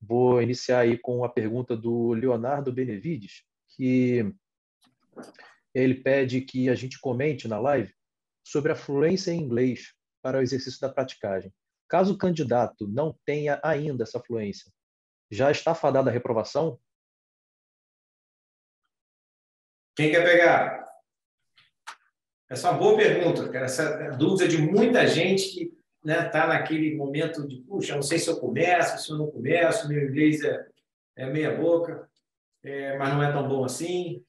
Vou iniciar aí com a pergunta do Leonardo Benevides, que ele pede que a gente comente na live sobre a fluência em inglês para o exercício da praticagem. Caso o candidato não tenha ainda essa fluência, já está fadada a reprovação? Quem quer pegar? Essa é uma boa pergunta, cara. Essa é a dúvida de muita gente que tá naquele momento de, puxa, não sei se eu começo, se eu não começo, meu inglês é meia boca, mas não é tão bom assim.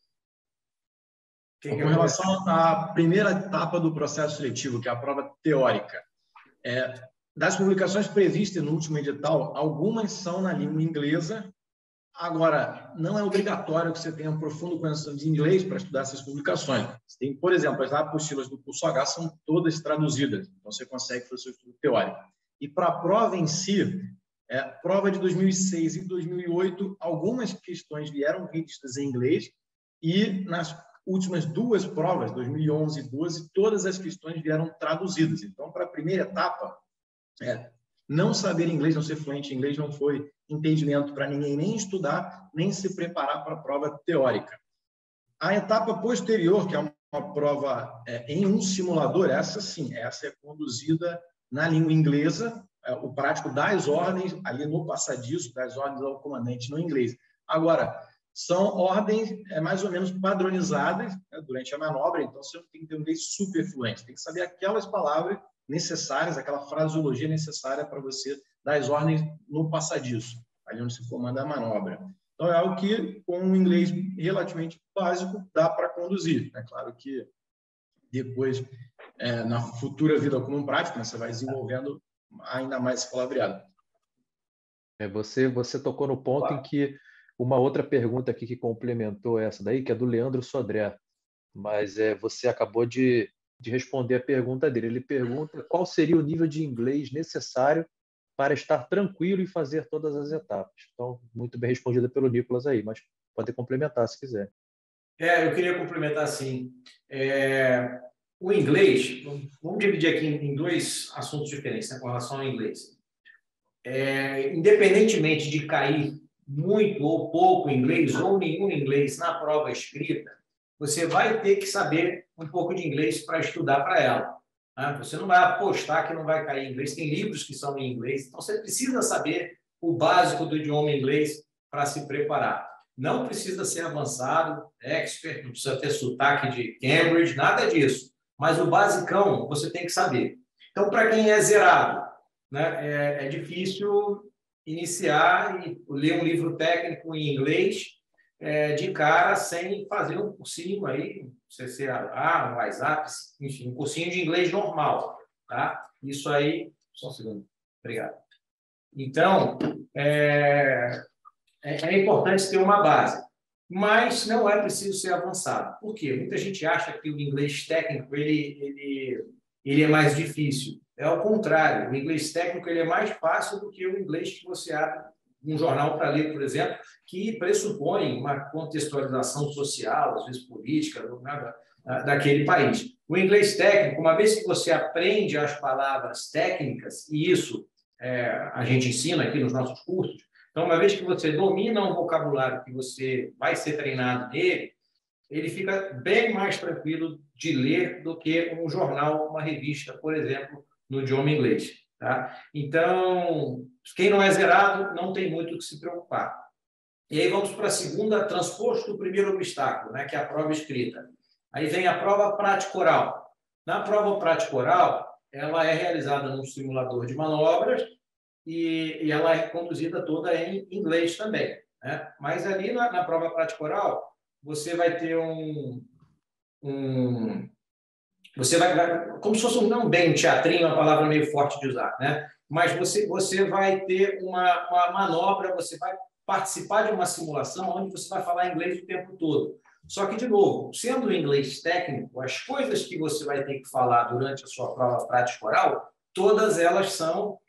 Com relação à primeira etapa do processo seletivo, que é a prova teórica, das publicações previstas no último edital, algumas são na língua inglesa. Agora, não é obrigatório que você tenha um profundo conhecimento de inglês para estudar essas publicações. Você tem, por exemplo, as apostilas do curso H são todas traduzidas, então você consegue fazer o seu estudo teórico. E para a prova em si, prova de 2006 e 2008, algumas questões vieram revistas em inglês e nas últimas duas provas, 2011 e 2012, todas as questões vieram traduzidas. Então, para a primeira etapa, não saber inglês, não ser fluente em inglês não foi impedimento para ninguém nem estudar, nem se preparar para a prova teórica. A etapa posterior, que é uma prova em um simulador, essa sim, essa é conduzida na língua inglesa, o prático das ordens, ali no passadiço, das ordens ao comandante no inglês. Agora, são ordens mais ou menos padronizadas durante a manobra, então você não tem que ter um inglês super fluente, tem que saber aquelas palavras necessárias, aquela fraseologia necessária para você dar as ordens no passadiço, ali onde se comanda a manobra. Então, é algo que, com um inglês relativamente básico, dá para conduzir. É claro que depois, na futura vida como prática, você vai desenvolvendo ainda mais esse palavreado. Você tocou no ponto em que uma outra pergunta aqui que complementou essa daí, que é do Leandro Sodré, mas você acabou de responder a pergunta dele. Ele pergunta qual seria o nível de inglês necessário para estar tranquilo e fazer todas as etapas. Então, muito bem respondida pelo Nicolas aí, mas pode complementar se quiser. Eu queria complementar sim. O inglês, vamos dividir aqui em dois assuntos diferentes, com relação ao inglês. Independentemente de cair muito ou pouco inglês ou nenhum inglês na prova escrita, você vai ter que saber um pouco de inglês para estudar para ela. Você não vai apostar que não vai cair em inglês. Tem livros que são em inglês, então você precisa saber o básico do idioma inglês para se preparar. Não precisa ser avançado, expert, não precisa ter sotaque de Cambridge, nada disso. Mas o basicão você tem que saber. Então, para quem é zerado, é difícil iniciar e ler um livro técnico em inglês de cara sem fazer um cursinho aí, CCAA, um WhatsApp, enfim, um cursinho de inglês normal, tá? Isso aí, só um segundo, obrigado. Então, é importante ter uma base, mas não é preciso ser avançado. Por quê? Muita gente acha que o inglês técnico ele é mais difícil. É ao contrário, o inglês técnico ele é mais fácil do que o inglês que você abre um jornal para ler, por exemplo, que pressupõe uma contextualização social, às vezes política, daquele país. O inglês técnico, uma vez que você aprende as palavras técnicas, e isso a gente ensina aqui nos nossos cursos, então, uma vez que você domina um vocabulário que você vai ser treinado nele, ele fica bem mais tranquilo de ler do que um jornal, uma revista, por exemplo, no idioma inglês. Tá? Então, quem não é zerado não tem muito o que se preocupar. E aí vamos para a segunda, transposto do primeiro obstáculo, que é a prova escrita. Aí vem a prova prática oral. Na prova prática oral, ela é realizada num simulador de manobras e ela é conduzida toda em inglês também. Mas ali na prova prática oral, você vai ter você vai, como se fosse um teatrinho, uma palavra meio forte de usar, mas você vai ter uma manobra, você vai participar de uma simulação onde você vai falar inglês o tempo todo. Só que, de novo, sendo inglês técnico, as coisas que você vai ter que falar durante a sua prova prática oral, todas elas são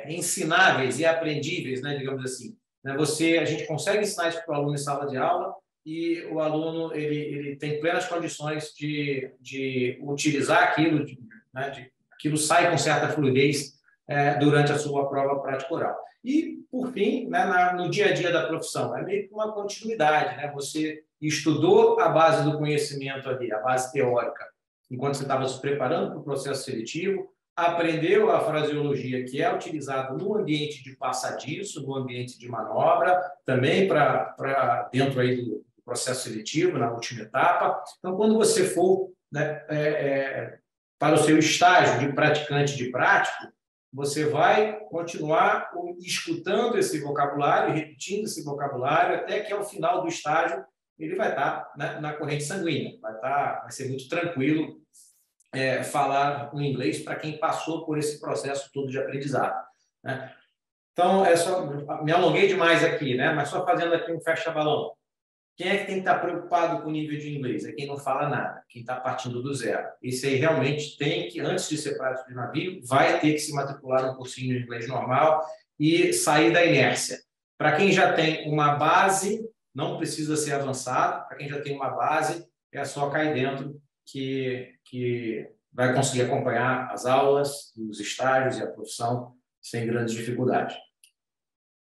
ensináveis e aprendíveis, digamos assim. A gente consegue ensinar isso para o aluno em sala de aula, e o aluno ele tem plenas condições de utilizar aquilo, aquilo sai com certa fluidez durante a sua prova prática oral. E, por fim, né, no dia a dia da profissão, é meio que uma continuidade, né? Você estudou a base do conhecimento ali, a base teórica, enquanto você estava se preparando para o processo seletivo, aprendeu a fraseologia que é utilizada no ambiente de passadiço, no ambiente de manobra, também para dentro aí do processo seletivo, na última etapa. Então, quando você for, né, para o seu estágio de praticante de prático, você vai continuar escutando esse vocabulário, repetindo esse vocabulário, até que ao final do estágio ele vai estar na corrente sanguínea, vai ser muito tranquilo falar o inglês para quem passou por esse processo todo de aprendizado, né? Então, me alonguei demais aqui, né? Mas só fazendo aqui um fecha-balão. Quem é que tem que estar preocupado com o nível de inglês? É quem não fala nada, quem está partindo do zero. Esse aí realmente tem que, antes de ser prático de navio, vai ter que se matricular no cursinho de inglês normal e sair da inércia. Para quem já tem uma base, não precisa ser avançado. Para quem já tem uma base, é só cair dentro que vai conseguir acompanhar as aulas, os estágios e a profissão sem grandes dificuldades.